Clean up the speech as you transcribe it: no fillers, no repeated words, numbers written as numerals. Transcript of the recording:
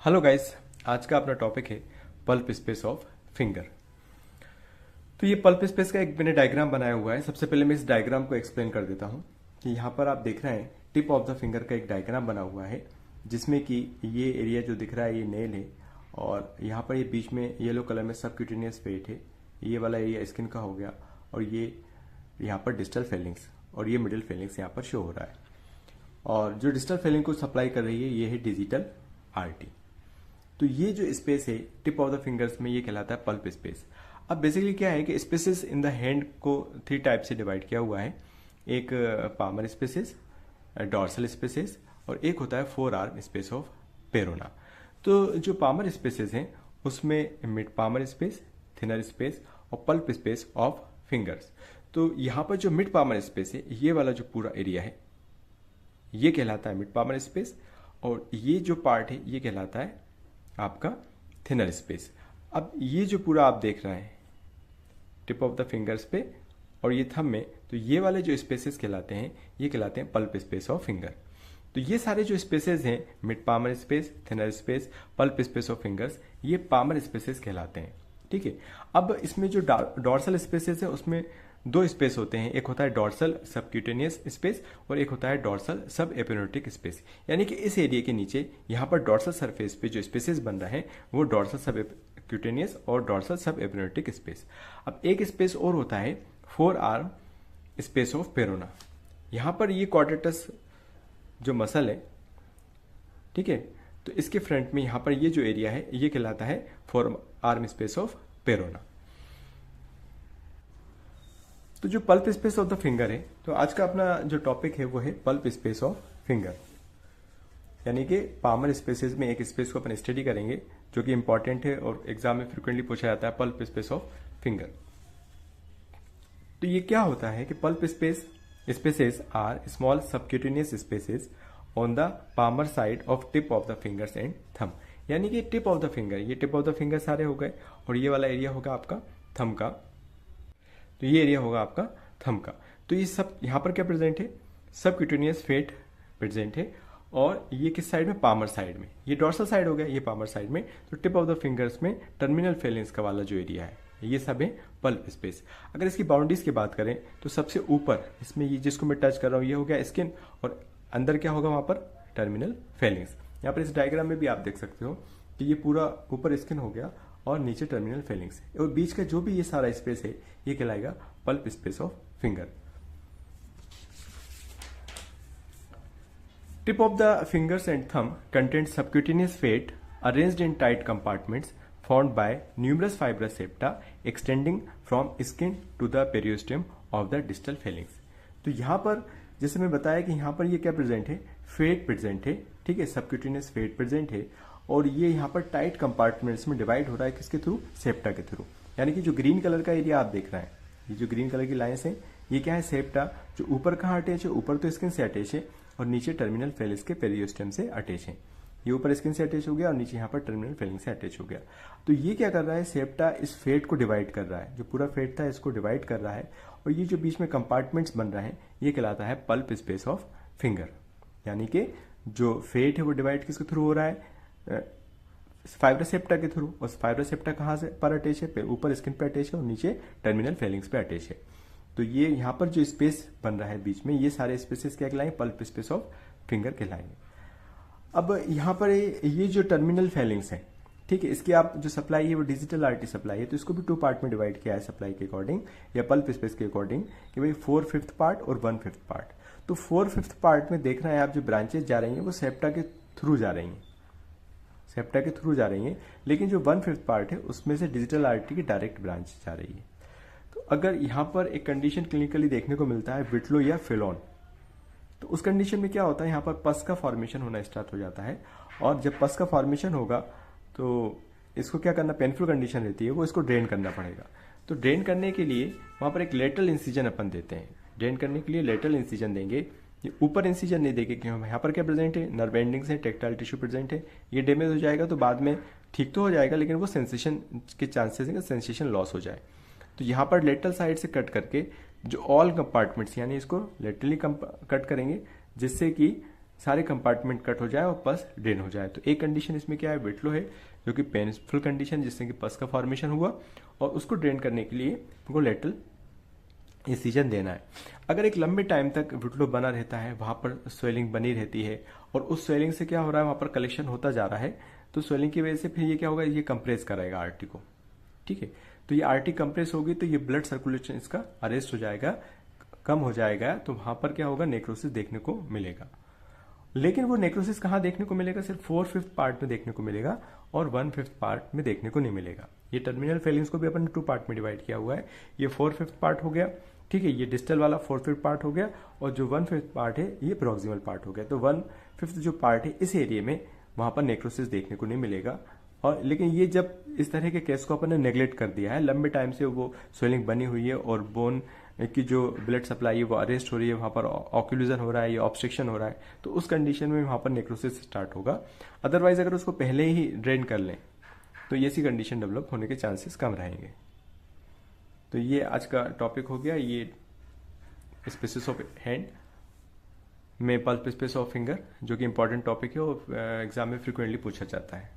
Hello guys, आज का अपना टॉपिक है पल्प स्पेस ऑफ फिंगर। तो ये पल्प स्पेस का एक मैंने डायग्राम बनाया हुआ है। सबसे पहले मैं इस डायग्राम को एक्सप्लेन कर देता हूँ कि यहाँ पर आप देख रहे हैं टिप ऑफ द फिंगर का एक डायग्राम बना हुआ है, जिसमें कि ये एरिया जो दिख रहा है ये नेल है और यहाँ पर ये बीच में येलो कलर में सबक्यूटेनियस फेट है। ये वाला एरिया स्किन का हो गया और ये यहाँ पर डिस्टल फेलिंग्स और ये मिडिल फेलिंग्स यहाँ पर शो हो रहा है। और जो डिस्टल फेलिंग को सप्लाई कर रही है ये है डिजिटल आरटी। तो ये जो स्पेस है टिप ऑफ द फिंगर्स में ये कहलाता है पल्प स्पेस। अब बेसिकली क्या है कि स्पेसेस इन द हैंड को 3 टाइप से डिवाइड किया हुआ है। एक पामर स्पेसेस, डॉर्सल स्पेसेस और एक होता है forearm space of Parona. तो जो पामर स्पेसेस हैं उसमें mid palmar space, thenar space और पल्प स्पेस ऑफ फिंगर्स। तो यहाँ पर जो मिड पामर स्पेस है ये वाला जो पूरा एरिया है ये कहलाता है मिड पामर स्पेस और ये जो पार्ट है ये कहलाता है आपका थिनर स्पेस। अब ये जो पूरा आप देख रहे हैं टिप ऑफ द फिंगर्स पे और ये थंब में, तो ये वाले जो स्पेसेस कहलाते हैं ये कहलाते हैं पल्प स्पेस ऑफ फिंगर। तो ये सारे जो स्पेसेस हैं mid palmar space, thenar space, pulp space of fingers, ये पामर स्पेसेस कहलाते हैं। ठीक है। अब इसमें जो डॉर्सल स्पेसेस है उसमें 2 स्पेस होते हैं। एक होता है डॉर्सल सबक्यूटेनियस स्पेस और एक होता है डॉर्सल सब एपिनेटिक स्पेस। यानी कि इस एरिया के नीचे यहाँ पर डॉर्सल सरफेस पे जो स्पेसेस बन रहे हैं वो डॉर्सल सब क्यूटेनियस और डॉर्सल सब एपिनेटिक स्पेस। अब एक स्पेस और होता है फोर आर्म स्पेस ऑफ पेरोना। यहाँ पर ये क्वाड्रेटस जो मसल है, ठीक है, तो इसके फ्रंट में यहाँ पर ये जो एरिया है ये कहलाता है forearm space of Parona. तो जो pulp space of the finger है, तो आज का अपना जो टॉपिक है वो है पल्प स्पेस ऑफ फिंगर। यानी कि पामर स्पेसेस में एक स्पेस को अपन स्टडी करेंगे जो कि इंपॉर्टेंट है और एग्जाम में फ्रिक्वेंटली पूछा जाता है, पल्प स्पेस ऑफ फिंगर। तो ये क्या होता है कि pulp spaces are small subcutaneous spaces on the palmar side of tip of the fingers and thumb. यानी कि टिप ऑफ द फिंगर, ये टिप ऑफ द फिंगर सारे हो गए और ये वाला एरिया होगा आपका थंब का। तो ये एरिया होगा आपका थंब का। तो ये सब यहाँ पर क्या प्रेजेंट है, सबक्यूटेनियस फेट प्रेजेंट है और ये किस साइड में, पामर साइड में। ये डॉर्सल साइड हो गया, ये पामर साइड में। तो टिप ऑफ द फिंगर्स में टर्मिनल फेलेंस का वाला जो एरिया है ये सब है पल्प स्पेस। अगर इसकी बाउंड्रीज की बात करें तो सबसे ऊपर इसमें ये जिसको मैं टच कर रहा हूँ ये हो गया स्किन और अंदर क्या होगा वहां पर टर्मिनल फेलिंग्स। यहाँ पर इस डायग्राम में भी आप देख सकते हो कि ये पूरा ऊपर स्किन हो गया और नीचे टर्मिनल फेलिंग्स है और बीच का जो भी ये सारा स्पेस है ये कहलाएगा pulp space of finger. Tip of the fingers and thumb contains subcutaneous fat arranged in tight compartments formed by numerous fibrous septa extending from skin to the periosteum of the distal phalanx। तो यहाँ पर जैसे मैं बताया कि यहाँ पर ये क्या प्रेजेंट है, फेट प्रेजेंट है, ठीक है, सबक्यूटेनियस फेट प्रेजेंट है और ये यहाँ पर टाइट कंपार्टमेंट्स में डिवाइड हो रहा है किसके थ्रू, सेप्टा के थ्रू। यानी कि जो ग्रीन कलर का एरिया आप देख रहे हैं, ये जो ग्रीन कलर की लाइंस है ये क्या है, सेप्टा, जो ऊपर कहाँ अटैच है, ऊपर तो स्किन से अटैच है और नीचे टर्मिनल फेलिंग्स के पेरियोस्टेम से अटैच है। ये ऊपर स्किन से अटैच हो गया और नीचे यहाँ पर टर्मिनल फेलिंग से अटैच हो गया। तो ये क्या कर रहा है, सेप्टा इस फेट को डिवाइड कर रहा है, जो पूरा फेट था इसको डिवाइड कर रहा है और ये जो बीच में कंपार्टमेंट्स बन रहे हैं ये कहलाता है पल्प स्पेस ऑफ फिंगर। यानी कि जो फेट है वो डिवाइड किसके थ्रू हो रहा है, फाइब्रस सेप्टा के थ्रू। और फाइब्रस सेप्टा कहाँ से पर अटैच है, ऊपर स्किन पे अटैच है और नीचे टर्मिनल फेलिंग्स पे अटैच है। तो ये यहाँ पर जो स्पेस बन रहा है बीच में ये सारे स्पेसेस क्या कहलाएंगे, पल्प स्पेस ऑफ फिंगर कहलाएंगे। अब यहाँ पर ये जो टर्मिनल फेलिंग्स है, ठीक है, इसकी आप जो सप्लाई है वो डिजिटल आरटी सप्लाई है। तो इसको भी 2 पार्ट में डिवाइड किया है सप्लाई के अकॉर्डिंग या पल्प स्पेस के अकॉर्डिंग कि भाई 4/5 पार्ट और 1/5 पार्ट। तो 4/5 पार्ट में देख रहे हैं आप जो ब्रांचेस जा रही हैं वो सेप्टा के थ्रू जा रही हैं, सेप्टा के थ्रू जा रही हैं, लेकिन जो 1/5 पार्ट है उसमें से डिजिटल आरटी की डायरेक्ट ब्रांच जा रही है। तो अगर यहाँ पर एक कंडीशन क्लिनिकली देखने को मिलता है विटलो या फेलोन, तो उस कंडीशन में क्या होता है, यहाँ पर पस का फॉर्मेशन होना स्टार्ट हो जाता है और जब पस का फॉर्मेशन होगा तो इसको क्या करना, पेनफुल कंडीशन रहती है वो इसको ड्रेन करना पड़ेगा। तो ड्रेन करने के लिए वहाँ पर एक लेटरल इंसिजन अपन देते हैं, ड्रेन करने के लिए लेटरल इंसिजन देंगे। ये ऊपर इंसिजन नहीं देंगे क्यों, यहाँ पर क्या प्रेजेंट है, नर्व एंडिंग्स है, टेक्टाइल टिश्यू प्रेजेंट है। ये डैमेज हो जाएगा तो बाद में ठीक तो हो जाएगा लेकिन वो सेंसेशन के चांसेस है कि सेंसेशन लॉस हो जाए। तो यहाँ पर लेटरल साइड से कट करके जो ऑल कंपार्टमेंट्स यानी इसको लेटरली कट करेंगे जिससे कि सारे कंपार्टमेंट कट हो जाए और पस ड्रेन हो जाए। तो एक कंडीशन इसमें क्या है, वेट फ्लो है, जो कि पेनफुल कंडीशन जिससे कि पस का फॉर्मेशन हुआ, और उसको ड्रेन करने के लिए हमको लेटरल इंसिजन देना है। अगर एक लंबे टाइम तक विटलो बना रहता है, वहां पर स्वेलिंग बनी रहती है, और उस स्वेलिंग से क्या हो रहा है, वहां पर कलेक्शन होता जा रहा है, तो स्वेलिंग की वजह से फिर ये क्या होगा, ये कंप्रेस कराएगा आरटी को। ठीक है, तो ये आरटी कंप्रेस होगी तो ये ब्लड सर्कुलेशन इसका अरेस्ट हो जाएगा, कम हो जाएगा, तो वहां पर क्या होगा, नेक्रोसिस देखने को मिलेगा। लेकिन वो नेक्रोसिस कहाँ देखने को मिलेगा, सिर्फ 4/5 पार्ट में देखने को मिलेगा और 1/5 पार्ट में देखने को नहीं मिलेगा। ये टर्मिनल फेलिंग्स को भी अपन 2 पार्ट में डिवाइड किया हुआ है। ये 4/5 पार्ट हो गया, ठीक है, ये डिस्टल वाला 4/5 पार्ट हो गया, और जो 1/5 पार्ट है ये प्रोक्सिमल पार्ट हो गया। तो 1/5 जो पार्ट है इस एरिया में वहां पर नेक्रोसिस देखने को नहीं मिलेगा। और लेकिन ये जब इस तरह के केस को अपन ने नेग्लेक्ट कर दिया है, लंबे टाइम से वो स्वेलिंग बनी हुई है और बोन की जो ब्लड सप्लाई है वो अरेस्ट हो रही है, वहां पर ऑक्यूलूजन हो रहा है या ऑब्स्ट्रक्शन हो रहा है, तो उस कंडीशन में वहां पर नेक्रोसिस स्टार्ट होगा। अदरवाइज अगर उसको पहले ही ड्रेन कर लें तो ये सी कंडीशन डेवलप होने के चांसेस कम रहेंगे। तो ये आज का टॉपिक हो गया, ये स्पेसिस ऑफ हैंड में पल्प स्पेस ऑफ फिंगर, जो कि इंपॉर्टेंट टॉपिक है और एग्जाम में फ्रिक्वेंटली पूछा जाता है।